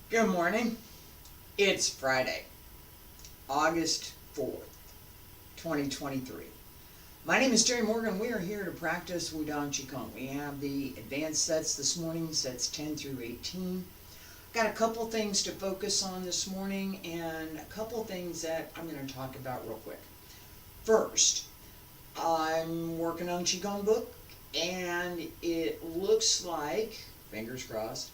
Good morning. It's Friday, August 4th, 2023. My name is Terry Morgan. We are here to practice Wudang Qigong. We have the advanced sets this morning, sets 10 through 18. Got a couple things to focus on this morning and a couple things that I'm going to talk about real quick. First, I'm working on Qigong book, and it looks like, fingers crossed,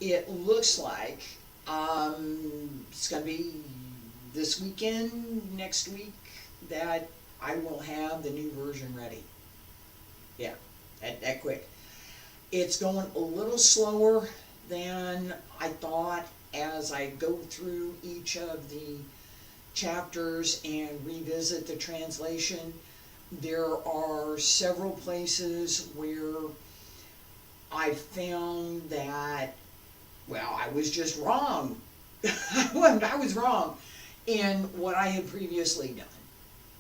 it looks like it's going to be this weekend, next week, that I will have the new version ready. Yeah, that quick. It's going a little slower than I thought as I go through each of the chapters and revisit the translation. There are several places where I found that, well, I was just wrong. I was wrong in what I had previously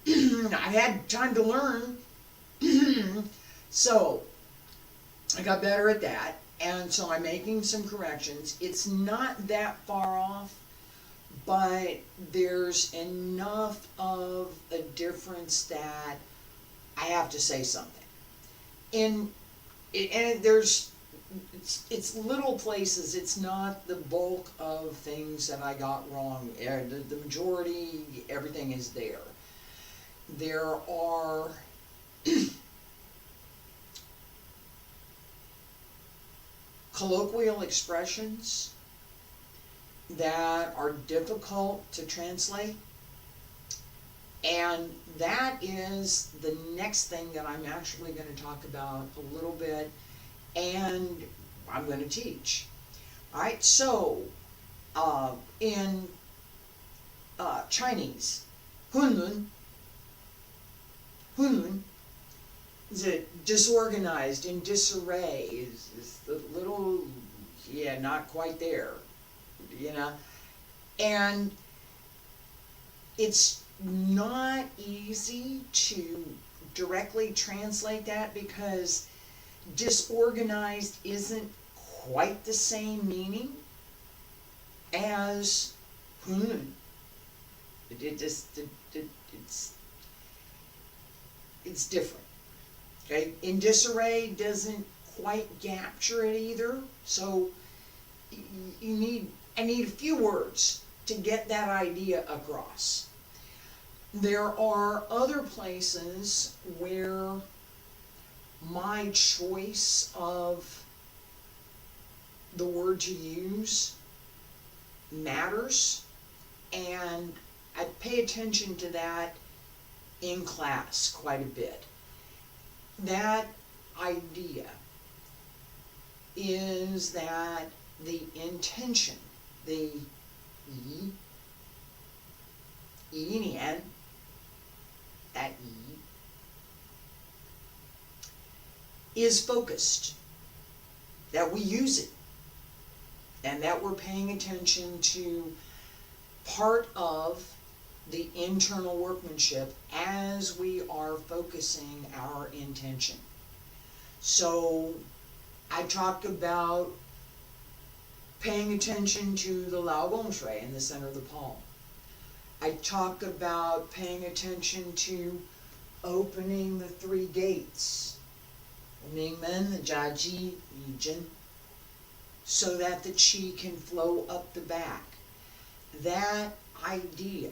done. I had time to learn, so I got better at that, and so I'm making some corrections. It's not that far off, but there's enough of a difference that I have to say something. And it's little places. It's not the bulk of things that I got wrong. The majority, everything is there. There are colloquial expressions that are difficult to translate, and that is the next thing that I'm actually going to talk about a little bit, and I'm going to teach. Alright, so in Chinese, Hunlun is it disorganized, in disarray, is the little, yeah, not quite there, you know, and it's not easy to directly translate that because disorganized isn't quite the same meaning as Hunlun. It's different. Okay, in disarray doesn't quite capture it either. So I need a few words to get that idea across. There are other places where my choice of the word to use matters, and I pay attention to that in class quite a bit. That idea is that the intention, the yi, yin, that yi, is focused, that we use it, and that we're paying attention to part of the internal workmanship as we are focusing our intention. So I talked about paying attention to the Lao Gong Shui in the center of the palm. I talked about paying attention to opening the three gates, Ningmen, the Jiaji, Yijin, so that the qi can flow up the back. That idea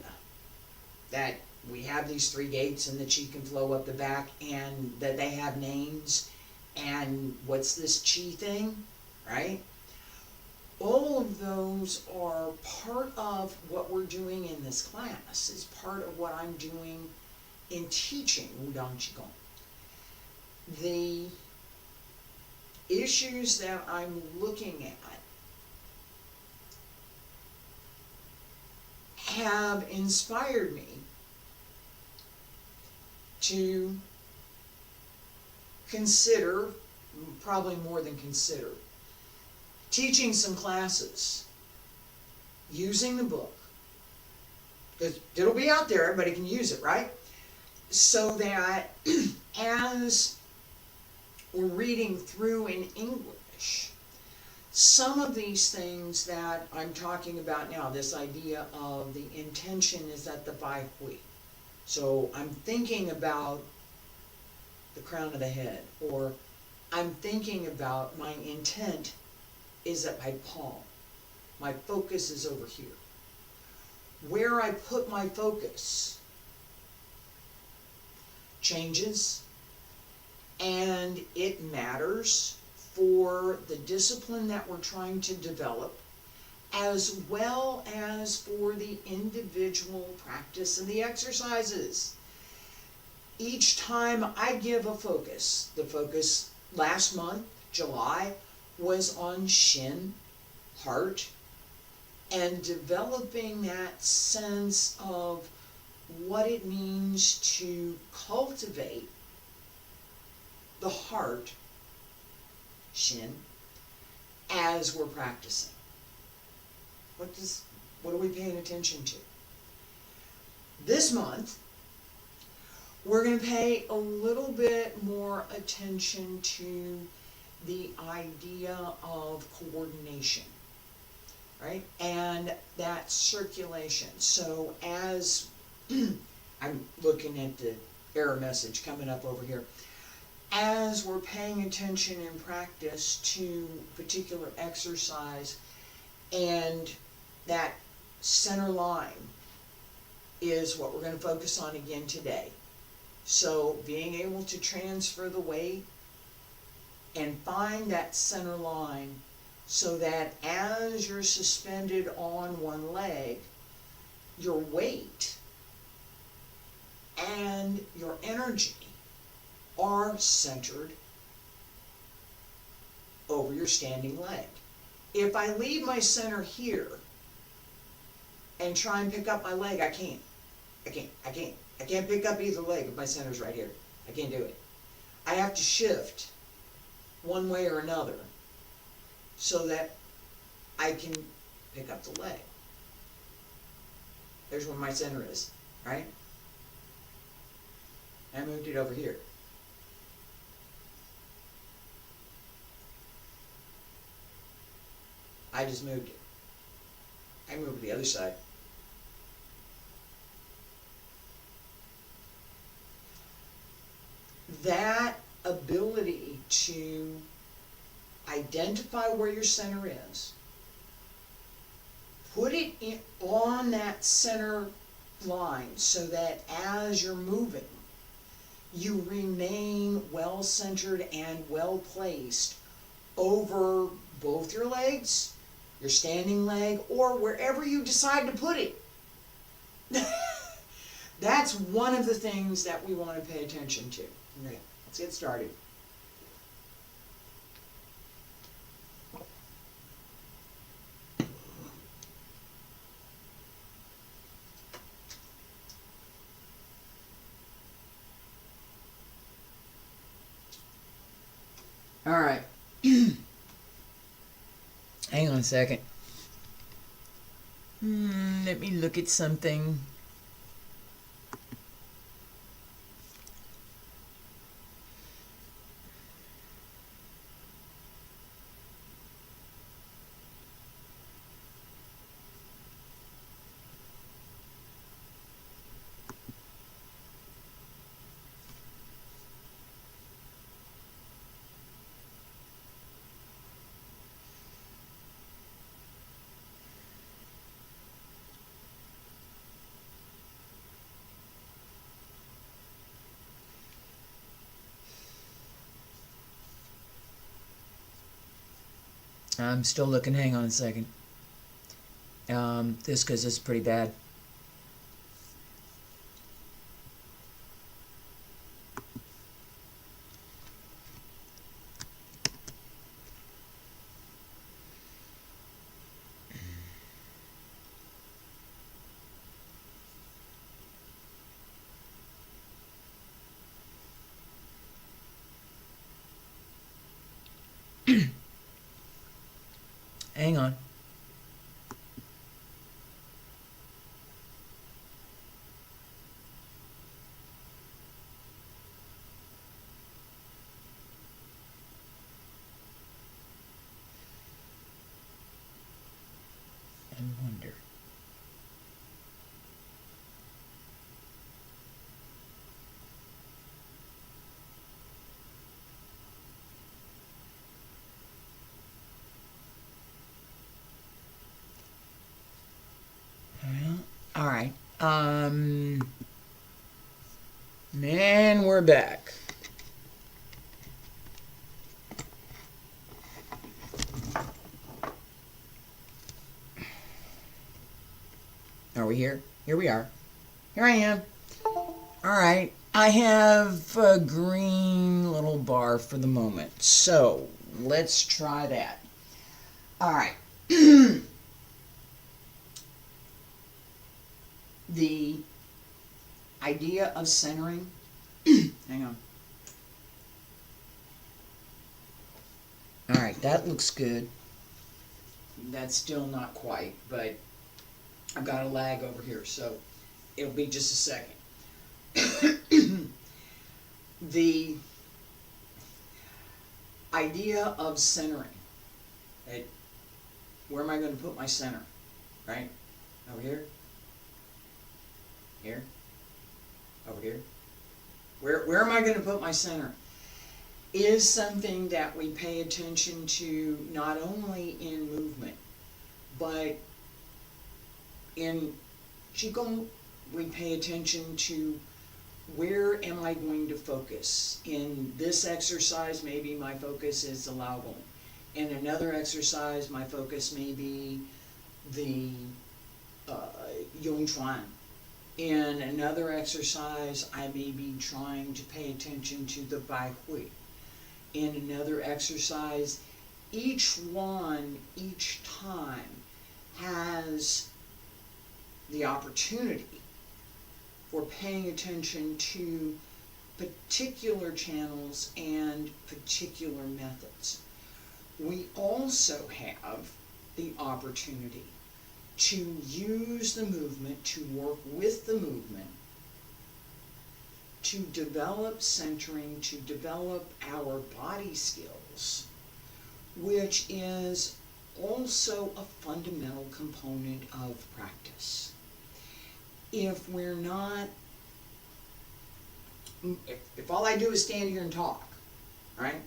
that we have these three gates and the qi can flow up the back, and that they have names, and what's this qi thing, right? All of those are part of what we're doing in this class, is part of what I'm doing in teaching Wudang Qigong. The issues that I'm looking at have inspired me to consider, probably more than consider, teaching some classes using the book, because it'll be out there, everybody can use it, right? So that as we're reading through in English, Some of these things that I'm talking about now, this idea of the intention is at the Bai Hui. So I'm thinking about the crown of the head, or I'm thinking about my intent is at my palm. My focus is over here. Where I put my focus changes, and it matters for the discipline that we're trying to develop, as well as for the individual practice and the exercises. Each time I give a focus, the focus last month, July, was on Shin, heart, and developing that sense of what it means to cultivate the heart, Shin, as we're practicing. What are we paying attention to? This month, we're going to pay a little bit more attention to the idea of coordination, right? And that circulation. So as I'm looking at the error message coming up over here, as we're paying attention in practice to particular exercise, and that center line is what we're going to focus on again today. So being able to transfer the weight and find that center line so that as you're suspended on one leg, your weight and your energy are centered over your standing leg. If I leave my center here and try and pick up my leg, I can't pick up either leg if my center's right here. I can't do it. I have to shift one way or another so that I can pick up the leg. There's where my center is, right? I moved it over here. I just moved it. I moved to the other side. That ability to identify where your center is, put it on that center line so that as you're moving, you remain well centered and well placed over both your legs, your standing leg, or wherever you decide to put it. That's one of the things that we want to pay attention to. Okay, let's get started. All right. Hang on a second. Let me look at something. I'm still looking. Hang on a second. This because it's pretty bad. Hang on. All right. And we're back. Are we here? Here we are. Here I am. All right. I have a green little bar for the moment. So let's try that. All right. The idea of centering. Hang on. All right, that looks good. That's still not quite, but I've got a lag over here, so it'll be just a second. The idea of centering. Where am I going to put my center? Right? Over here? Here? Over here? Where am I going to put my center? Is something that we pay attention to not only in movement, but in Qigong, we pay attention to where am I going to focus. In this exercise, maybe my focus is the Lao Gong. In another exercise, my focus may be the Yong Chuan. In another exercise, I may be trying to pay attention to the Bai Hui. In another exercise, each one, each time, has the opportunity for paying attention to particular channels and particular methods. We also have the opportunity to use the movement, to work with the movement, to develop centering, to develop our body skills, which is also a fundamental component of practice. If we're not, if all I do is stand here and talk, right?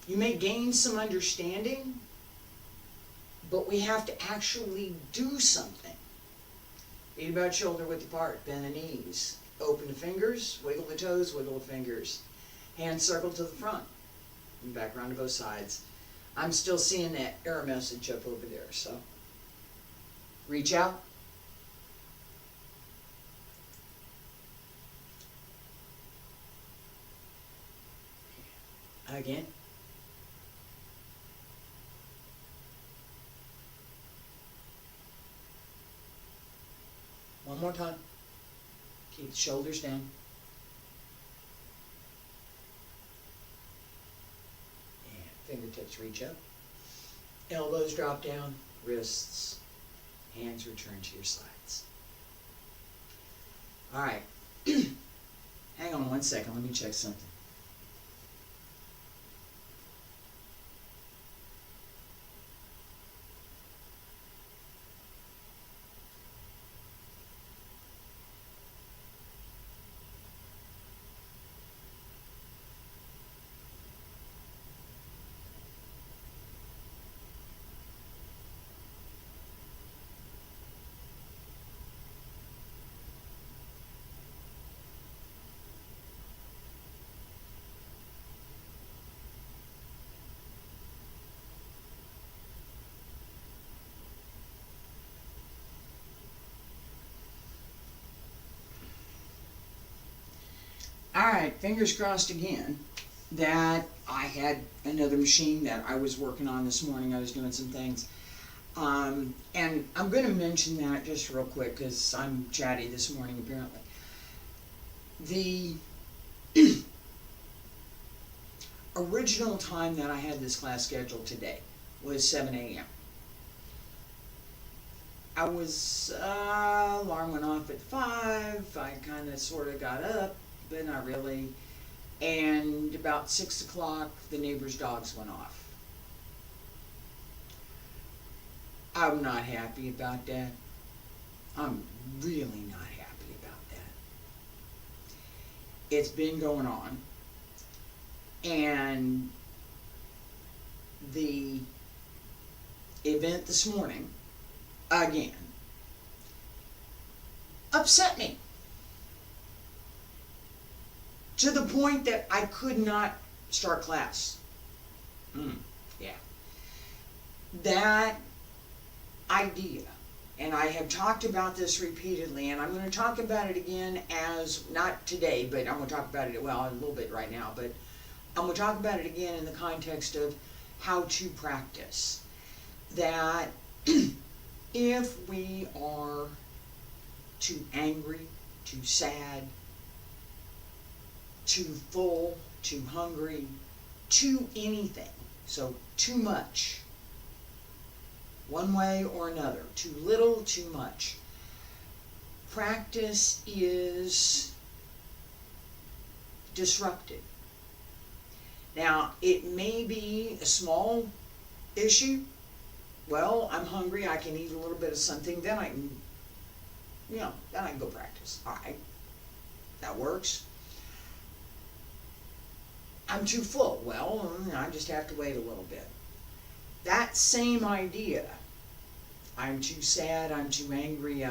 You may gain some understanding, but we have to actually do something. Feet about shoulder width apart, bend the knees, open the fingers, wiggle the toes, wiggle the fingers. Hands circle to the front, and back around to both sides. I'm still seeing that error message up over there, so reach out. Again. One more time. Keep the shoulders down. And fingertips reach up. Elbows drop down. Wrists. Hands return to your sides. All right. Hang on one second. Let me check something. Alright, fingers crossed again that I had another machine that I was working on this morning. I was doing some things. And I'm going to mention that just real quick because I'm chatty this morning apparently. The original time that I had this class scheduled today was 7 a.m. I was, alarm went off at 5. I kind of sort of got up, but not really. And about 6 o'clock, the neighbor's dogs went off. I'm not happy about that. I'm really not happy about that. It's been going on. And the event this morning, again, upset me to the point that I could not start class. Yeah. That idea, and I have talked about this repeatedly, and I'm going to talk about it again as, not today, but I'm going to talk about it, well, a little bit right now, but I'm going to talk about it again in the context of how to practice. That if we are too angry, too sad, too full, too hungry, too anything, so too much, one way or another, too little, too much, practice is disrupted. Now, it may be a small issue. Well, I'm hungry, I can eat a little bit of something, then I can, then I can go practice. All right, that works. I'm too full. Well, I just have to wait a little bit. That same idea. I'm too sad, I'm too angry, I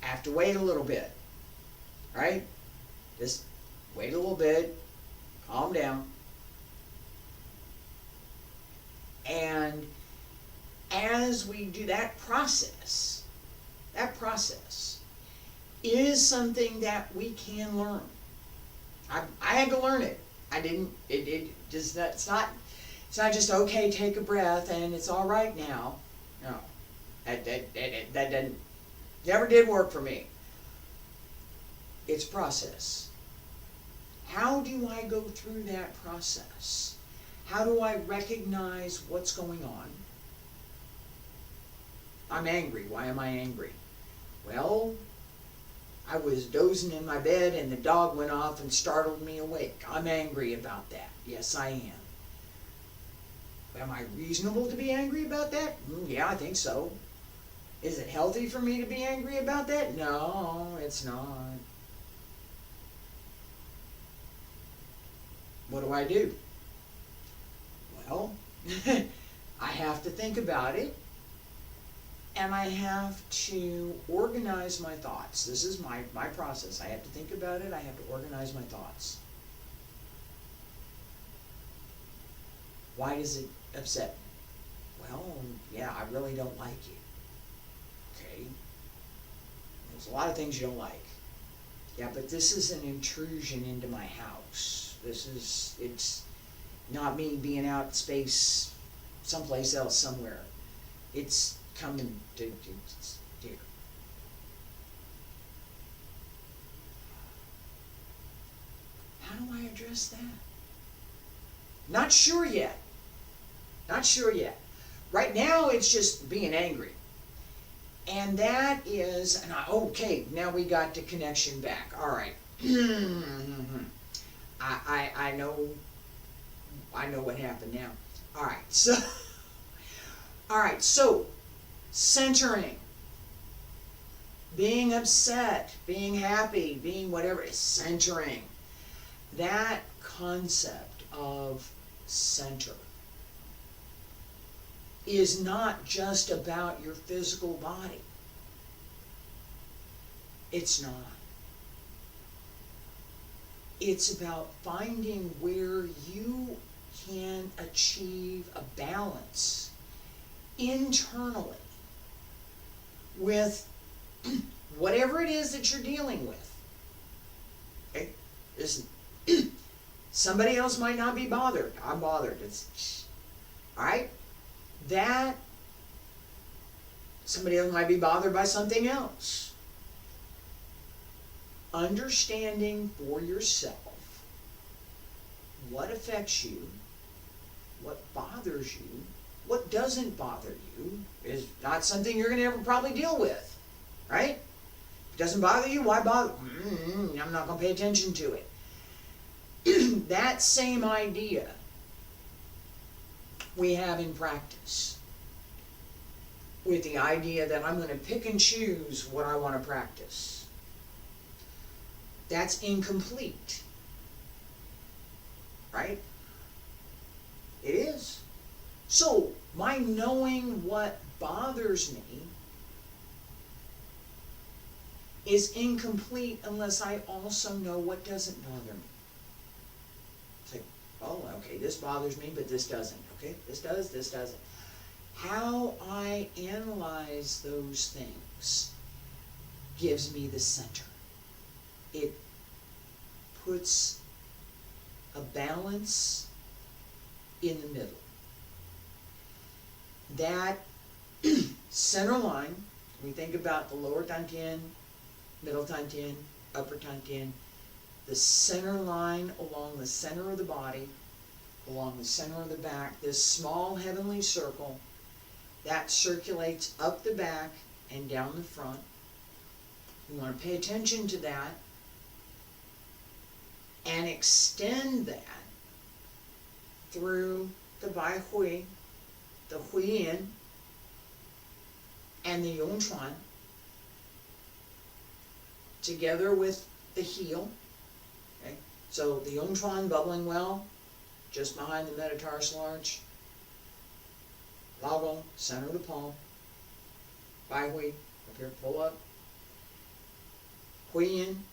have to wait a little bit. Right? Just wait a little bit, calm down. And as we do that process is something that we can learn. I had to learn it. I didn't, it's not just, okay, take a breath and it's all right now. No, that didn't, never did work for me. It's process. How do I go through that process? How do I recognize what's going on? I'm angry. Why am I angry? Well, I was dozing in my bed and the dog went off and startled me awake. I'm angry about that. Yes, I am. Am I reasonable to be angry about that? Yeah, I think so. Is it healthy for me to be angry about that? No, it's not. What do? Well, I have to think about it, and I have to organize my thoughts. This is my process. I have to think about it. I have to organize my thoughts. Why does it upset me? Well, yeah, I really don't like you. Okay. There's a lot of things you don't like. Yeah, but this is an intrusion into my house. It's not me being out in space someplace else somewhere. It's coming to here. How do I address that? Not sure yet. Right now it's just being angry. And that is, okay, now we got the connection back. All right. I know what happened now. All right, so centering, being upset, being happy, being whatever, is centering. That concept of center is not just about your physical body. It's not. It's about finding where you can achieve a balance internally with whatever it is that you're dealing with. Okay? Listen, somebody else might not be bothered. I'm bothered. Alright? That somebody else might be bothered by something else. Understanding for yourself what affects you, what bothers you, what doesn't bother you is not something you're going to ever probably deal with, right? If it doesn't bother you, why bother? I'm not going to pay attention to it. That same idea we have in practice, with the idea that I'm going to pick and choose what I want to practice. That's incomplete, right? It is. So, my knowing what bothers me is incomplete unless I also know what doesn't bother me. It's like, oh, okay, this bothers me, but this doesn't. Okay, this does, this doesn't. How I analyze those things gives me the center. It puts a balance in the middle. That center line, we think about the lower dantian, middle dantian, upper dantian, the center line along the center of the body, along the center of the back, this small heavenly circle that circulates up the back and down the front. You want to pay attention to that and extend that through the Bai Hui, the Hui Yin, and the Yong Chuan, together with the heel. Okay? So the Yong Chuan bubbling well, just behind the metatarsal arch. Lao Gong, center of the palm. Bai Hui, up here, pull up. Hui Yin,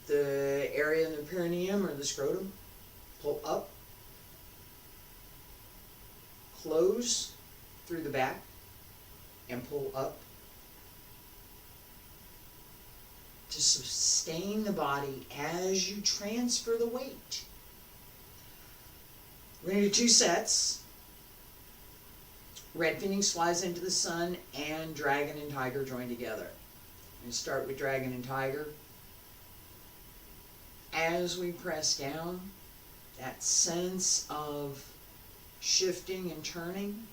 the area in the perineum or the scrotum, pull up. Close through the back and pull up to sustain the body as you transfer the weight. We're going to do 2 sets. Red Phoenix flies into the sun and Dragon and Tiger join together. And start with Dragon and Tiger. As we press down, that sense of shifting and turning.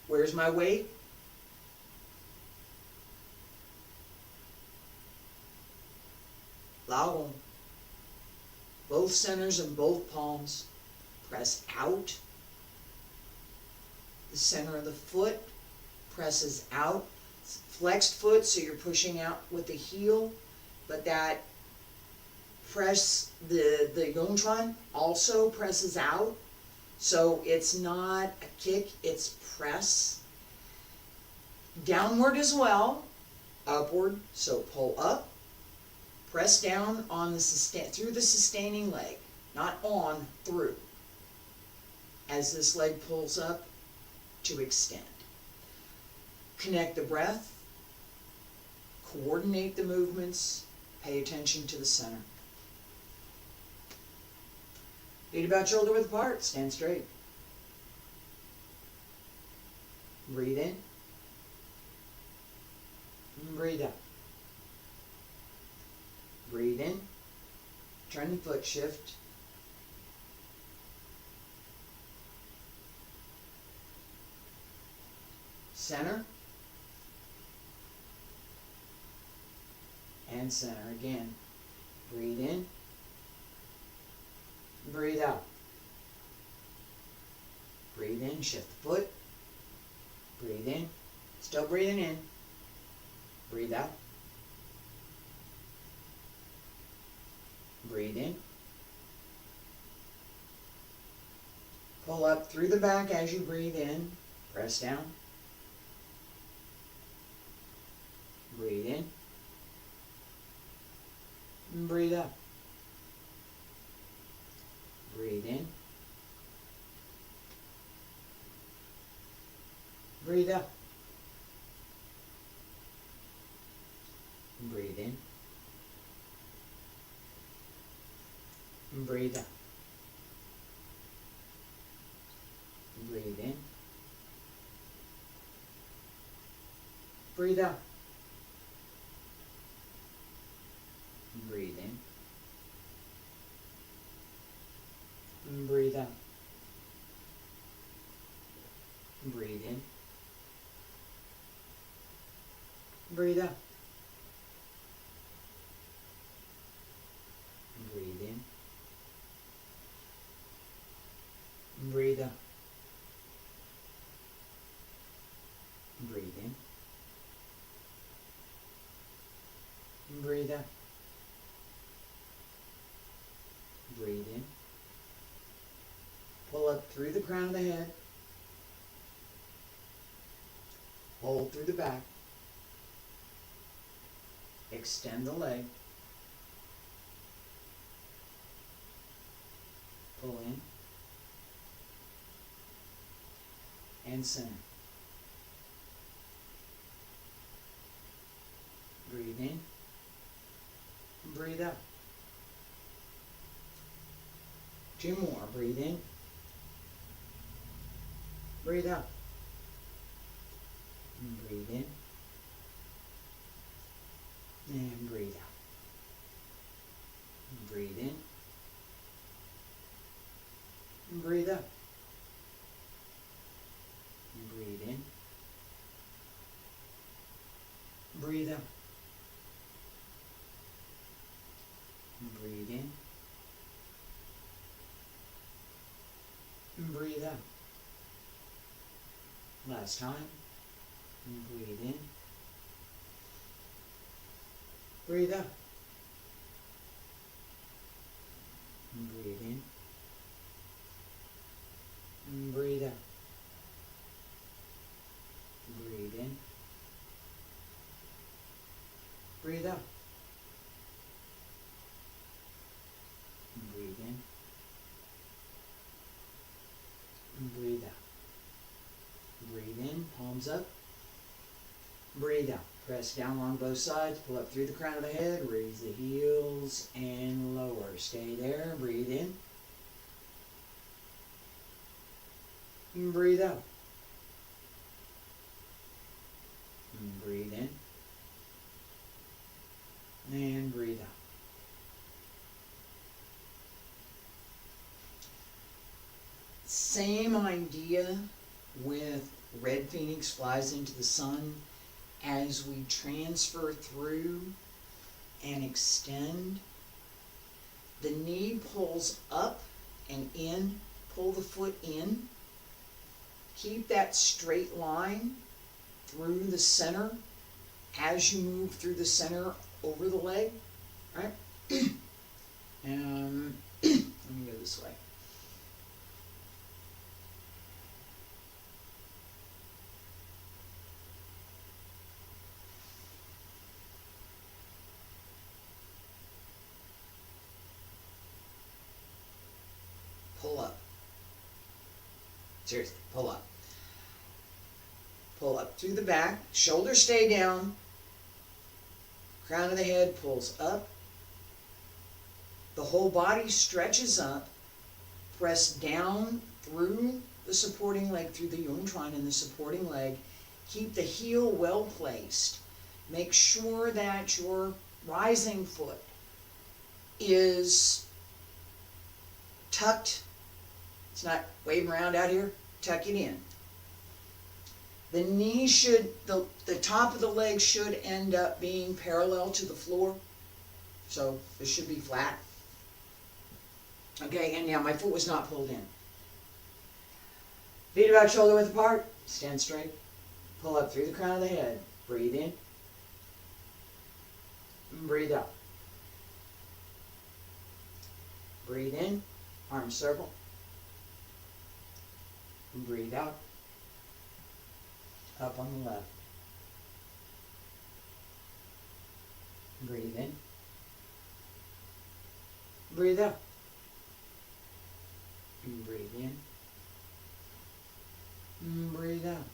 Where's my weight? Lao Gong. Both centers and both palms. Press out. The center of the foot presses out. It's flexed foot, so you're pushing out with the heel, but that press, the Yong Chuan also presses out. So it's not a kick, it's press. Downward as well, upward, so pull up, press down on the through the sustaining leg, not on, through. As this leg pulls up to extend. Connect the breath, coordinate the movements, pay attention to the center. Feet about shoulder width apart, stand straight. Breathe in. Breathe out. Breathe in. Turn the foot shift. Center. And center again. Breathe in. Breathe out. Breathe in, shift the foot. Breathe in. Still breathing in. Breathe out. Breathe in. Pull up through the back as you breathe in. Press down. Breathe in. And breathe out. Breathe in. Breathe out. Breathe in. And breathe out. Breathe in. Breathe out. Breathe in. And breathe out. Breathe in. Breathe out. Breathe in. Breathe out. Breathe in. Breathe out. Breathe in. Pull up through the crown of the head. Hold through the back. Extend the leg. Pull in. And center. Breathe in. Breathe out. 2 more. Breathe in. Breathe out. And breathe in. And breathe out. And breathe in. And breathe out. And breathe in. Breathe out. And breathe in. And breathe out. Last time. And breathe in. Breathe out. And breathe in. And breathe out. Breathe in. Breathe out. And breathe in. And breathe out. Breathe in, palms up. Breathe out. Press down along both sides. Pull up through the crown of the head. Raise the heels and lower. Stay there. Breathe in. And breathe out. And breathe in. And breathe out. Same idea with red phoenix flies into the sun. As we transfer through and extend, the knee pulls up and in. Pull the foot in. Keep that straight line through the center as you move through the center over the leg, right? And let me go this way. Pull up. Seriously, pull up. Pull up through the back. Shoulders stay down. Crown of the head pulls up. The whole body stretches up. Press down through the supporting leg, through the Yunchuan in the supporting leg. Keep the heel well placed. Make sure that your rising foot is tucked. It's not waving around out here. Tuck it in. The knee should, the top of the leg should end up being parallel to the floor. So this should be flat. Okay, and now my foot was not pulled in. Feet about shoulder width apart. Stand straight. Pull up through the crown of the head. Breathe in. And breathe out. Breathe in. Arms circle. And breathe out. Up on the left. Breathe in. Breathe out. And breathe in. And breathe out.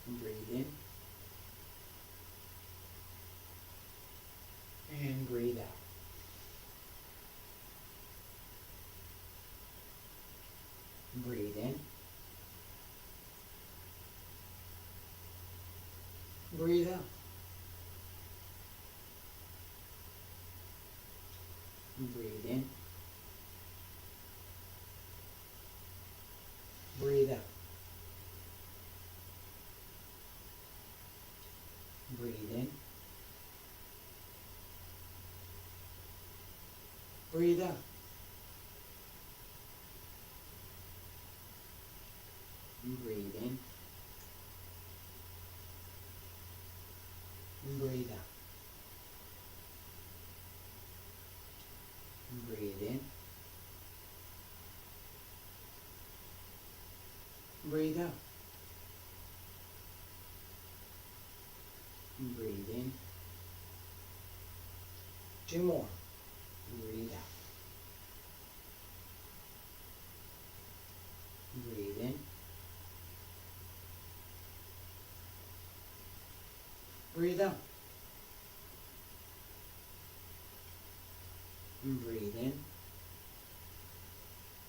And breathe in. And breathe out. Breathe in. Breathe out. Breathe in. Breathe out. Breathe in. Breathe out. Breathe in. Breathe out. Breathe in. Breathe out. in. 2 more. Breathe out. Breathe in. Breathe out. And breathe in.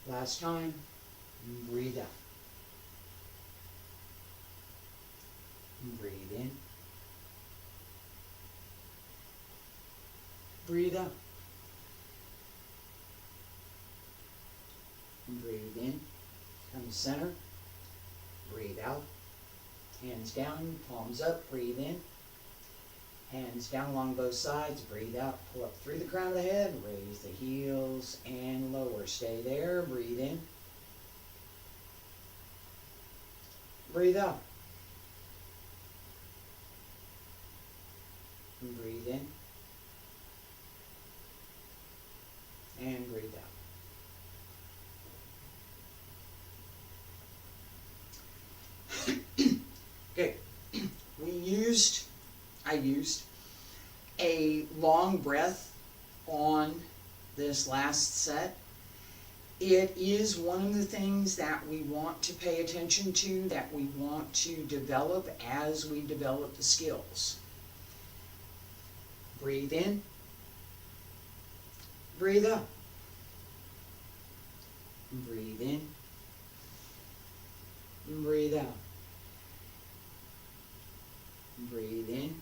Last time. And breathe out. And breathe in. Breathe out. And breathe in. Come to center. Breathe out. Hands down, palms up, breathe in. Hands down along both sides, breathe out, pull up through the crown of the head, raise the heels and lower. Stay there, breathe in. Breathe out. And breathe in. And breathe out. Okay, I used a long breath on this last set. It is one of the things that we want to pay attention to, that we want to develop as we develop the skills. Breathe in. Breathe out. Breathe in. Breathe out. Breathe in.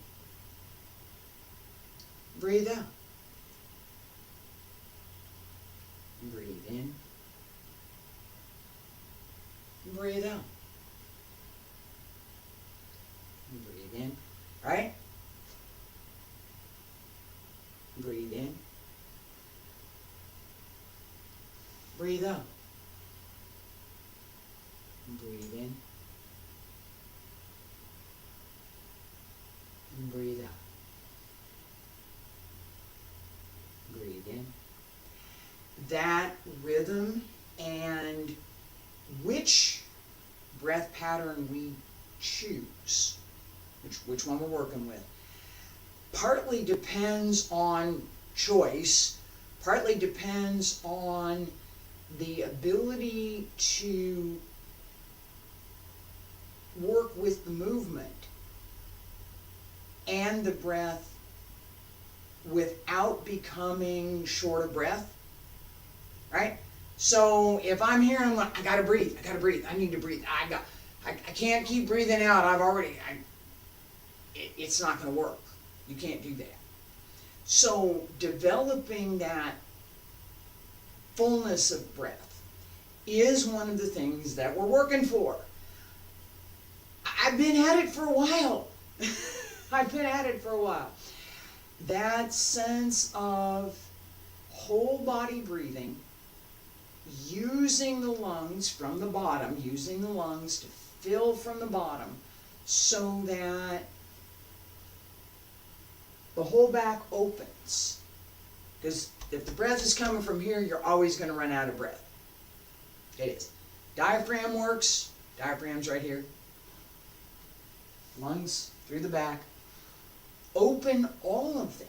Breathe out. Breathe in. Breathe out. Breathe in. Right? Breathe in. Breathe out. Breathe in. And breathe out. Breathe in. That rhythm and which breath pattern we choose, which one we're working with, partly depends on choice, partly depends on the ability to work with the movement and the breath without becoming short of breath, right? So if I'm here and I'm like, I gotta breathe, I need to breathe, I can't keep breathing out, it's not gonna work. You can't do that. So developing that fullness of breath is one of the things that we're working for. I've been at it for a while. That sense of whole body breathing, using the lungs from the bottom, using the lungs to fill from the bottom so that the whole back opens. Because if the breath is coming from here, you're always going to run out of breath. It is. Diaphragm works. Diaphragm's right here. Lungs through the back. Open all of that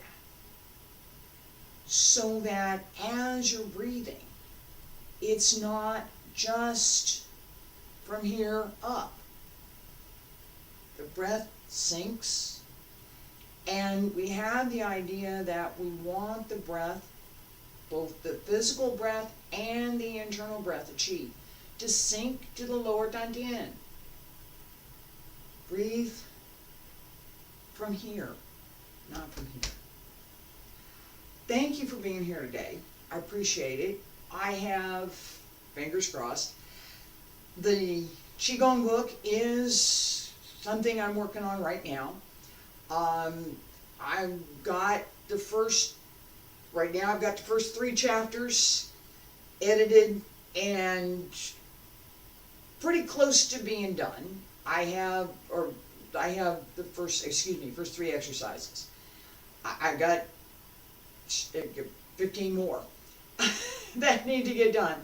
so that as you're breathing, it's not just from here up. The breath sinks, and we have the idea that we want the breath, both the physical breath and the internal breath, the qi, to sink to the lower dantian. Breathe from here, not from here. Thank you for being here today. I appreciate it. I have, fingers crossed, the Qigong book is something I'm working on right now. I've got the first 3 chapters edited and pretty close to being done. I have the first 3 exercises. I've got 15 more that need to get done.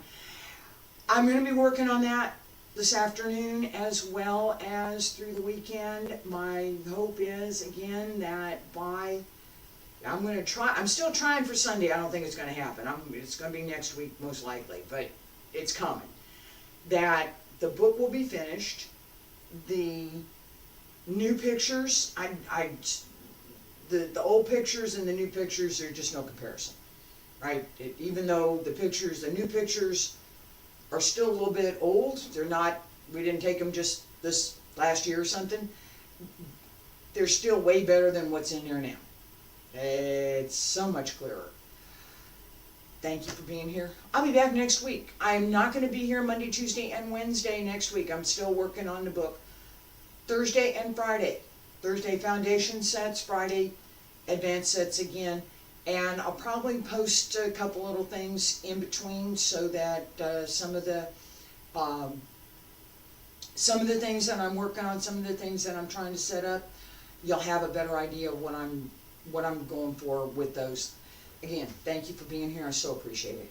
I'm going to be working on that this afternoon as well as through the weekend. My hope is, again, that I'm going to try, I'm still trying for Sunday. I don't think it's going to happen. It's going to be next week most likely, but it's coming. That the book will be finished. The new pictures, the old pictures and the new pictures are just no comparison, right? Even though the new pictures are still a little bit old, they're not, we didn't take them just this last year or something, they're still way better than what's in there now. It's so much clearer. Thank you for being here. I'll be back next week. I'm not going to be here Monday, Tuesday, and Wednesday next week. I'm still working on the book. Thursday and Friday. Thursday foundation sets, Friday advanced sets again. And I'll probably post a couple little things in between so that some of the things that I'm working on, some of the things that I'm trying to set up, you'll have a better idea of what I'm going for with those. Again, thank you for being here. I so appreciate it.